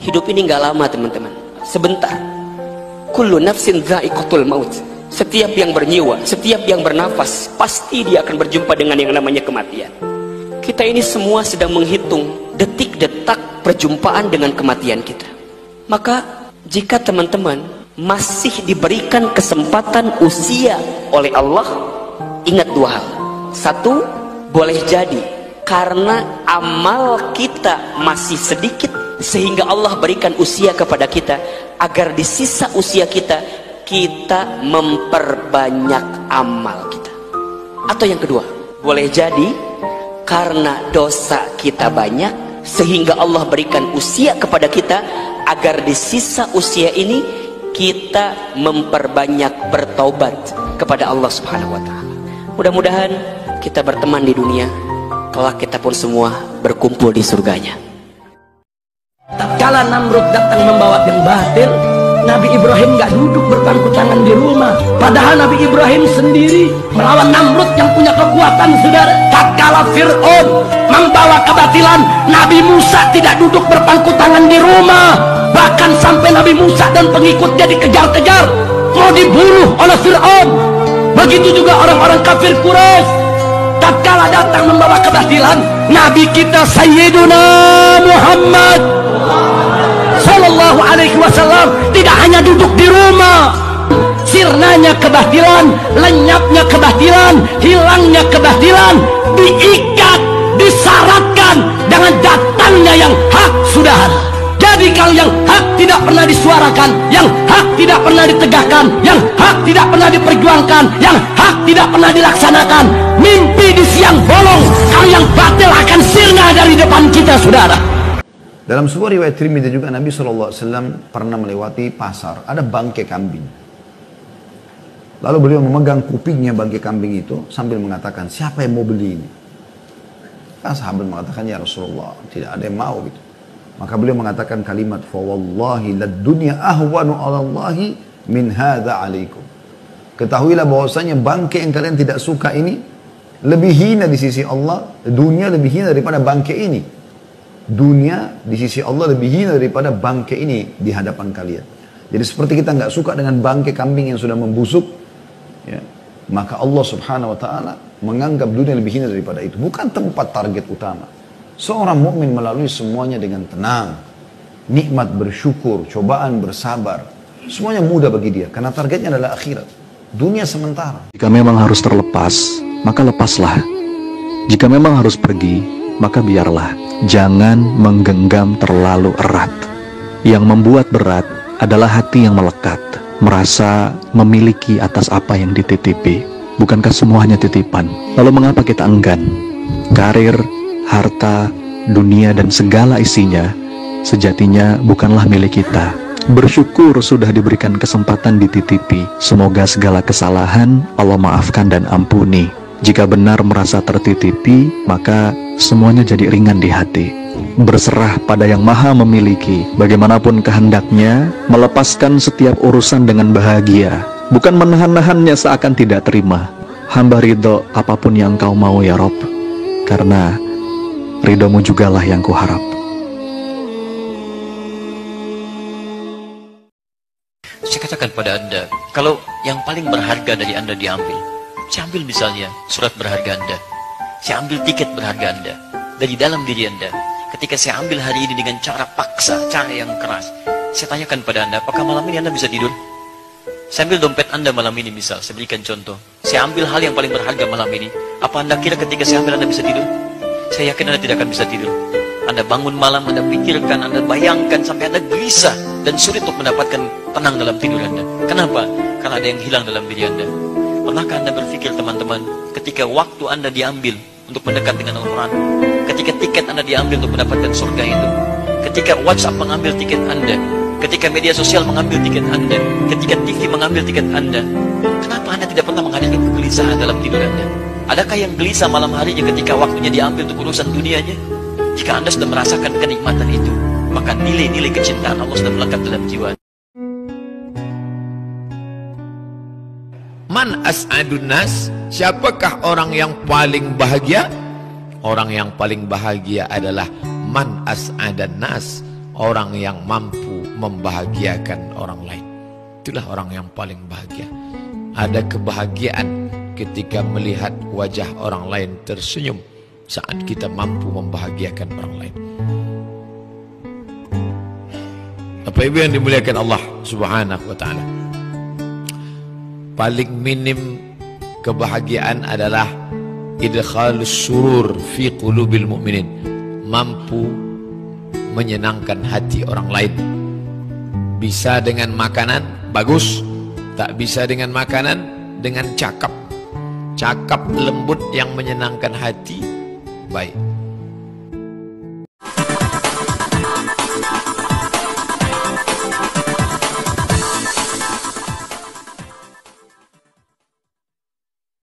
Hidup ini nggak lama teman-teman, sebentar. Kullu nafsin dha'iqatul maut. Setiap yang bernyawa, setiap yang bernafas, pasti dia akan berjumpa dengan yang namanya kematian. Kita ini semua sedang menghitung detik-detak perjumpaan dengan kematian kita. Maka jika teman-teman masih diberikan kesempatan usia oleh Allah, ingat dua hal. Satu, boleh jadi karena amal kita masih sedikit sehingga Allah berikan usia kepada kita agar di sisa usia kita memperbanyak amal kita. Atau yang kedua, boleh jadi karena dosa kita banyak sehingga Allah berikan usia kepada kita agar di sisa usia ini kita memperbanyak bertaubat kepada Allah Subhanahu wa taala. Mudah-mudahan kita berteman di dunia, kelak kita pun semua berkumpul di surganya. Tatkala Namrud datang membawa yang batil, Nabi Ibrahim gak duduk berpangku tangan di rumah. Padahal Nabi Ibrahim sendiri melawan Namrud yang punya kekuatan, saudara. Tatkala Fir'aun membawa kebatilan, Nabi Musa tidak duduk berpangku tangan di rumah. Bahkan sampai Nabi Musa dan pengikutnya dikejar-kejar, mau dibunuh oleh Fir'aun. Begitu juga orang-orang kafir Quraisy. Tatkala datang membawa kebatilan, Nabi kita Sayyiduna Muhammad Sallallahu Alaihi Wasallam tidak hanya duduk di rumah. Sirnanya kebatilan, lenyapnya kebatilan, hilangnya kebatilan diikat, disyaratkan dengan datangnya yang hak sudah ada. Jadi kalau yang hak tidak pernah disuarakan, yang hak tidak pernah ditegakkan, yang hak tidak pernah diperjuangkan, yang hak tidak pernah dilaksanakan, mimpi di siang bolong. Kalau yang batil akan sirna dari depan kita, saudara. Dalam sebuah riwayat Tirmidzi juga Nabi SAW pernah melewati pasar, ada bangkai kambing. Lalu beliau memegang kupingnya bangkai kambing itu sambil mengatakan, siapa yang mau beli ini? Kan sahabat mengatakan, ya Rasulullah, tidak ada yang mau gitu. Maka beliau mengatakan kalimat, fa wallahi lad dunya ahwanu 'ala Allahi min hadza 'alaikum. Ketahuilah bahwasanya bangkai yang kalian tidak suka ini lebih hina di sisi Allah, dunia lebih hina daripada bangkai ini. Dunia di sisi Allah lebih hina daripada bangkai ini di hadapan kalian. Jadi seperti kita nggak suka dengan bangkai kambing yang sudah membusuk, ya, maka Allah Subhanahu wa taala menganggap dunia lebih hina daripada itu. Bukan tempat target utama. Seorang mukmin melalui semuanya dengan tenang, nikmat bersyukur, cobaan bersabar, semuanya mudah bagi dia karena targetnya adalah akhirat. Dunia sementara. Jika memang harus terlepas, maka lepaslah. Jika memang harus pergi, maka biarlah. Jangan menggenggam terlalu erat. Yang membuat berat adalah hati yang melekat, merasa memiliki atas apa yang dititipi. Bukankah semuanya titipan? Lalu mengapa kita enggan? Karir, harta, dunia dan segala isinya sejatinya bukanlah milik kita. Bersyukur sudah diberikan kesempatan dititipi. Semoga segala kesalahan Allah maafkan dan ampuni. Jika benar merasa tertitipi, maka semuanya jadi ringan di hati. Berserah pada yang maha memiliki, bagaimanapun kehendaknya, melepaskan setiap urusan dengan bahagia, bukan menahan-nahannya seakan tidak terima. Hamba ridho apapun yang kau mau ya Rob, karena ridhomu jugalah yang kuharap. Saya katakan pada Anda, kalau yang paling berharga dari Anda diambil, saya ambil misalnya surat berharga Anda, saya ambil tiket berharga Anda dari dalam diri Anda. Ketika saya ambil hari ini dengan cara paksa, cara yang keras, saya tanyakan pada Anda, apakah malam ini Anda bisa tidur? Saya ambil dompet Anda malam ini, misal, saya berikan contoh, saya ambil hal yang paling berharga malam ini, apa Anda kira ketika saya ambil Anda bisa tidur? Saya yakin Anda tidak akan bisa tidur. Anda bangun malam, Anda pikirkan, Anda bayangkan, sampai Anda gelisah dan sulit untuk mendapatkan tenang dalam tidur Anda. Kenapa? Karena ada yang hilang dalam diri Anda. Pernahkah Anda berpikir, teman-teman, ketika waktu Anda diambil untuk mendekat dengan Al-Quran, ketika tiket Anda diambil untuk mendapatkan surga itu, ketika WhatsApp mengambil tiket Anda, ketika media sosial mengambil tiket Anda, ketika TV mengambil tiket Anda, kenapa Anda tidak pernah menghadapi kegelisahan dalam tidur Anda? Adakah yang gelisah malam harinya ketika waktunya diambil untuk urusan dunianya? Jika Anda sudah merasakan kenikmatan itu, maka nilai-nilai kecintaan Allah sudah melekat dalam jiwa. Man as'adun nas, siapakah orang yang paling bahagia? Orang yang paling bahagia adalah man as'adan nas, orang yang mampu membahagiakan orang lain. Itulah orang yang paling bahagia. Ada kebahagiaan ketika melihat wajah orang lain tersenyum saat kita mampu membahagiakan orang lain. Bapak Ibu yang dimuliakan Allah Subhanahu wa taala, paling minim kebahagiaan adalah idkhalus surur fi qulubil mu'minin, mampu menyenangkan hati orang lain. Bisa dengan makanan, bagus. Tak bisa dengan makanan, dengan cakap lembut yang menyenangkan hati, baik.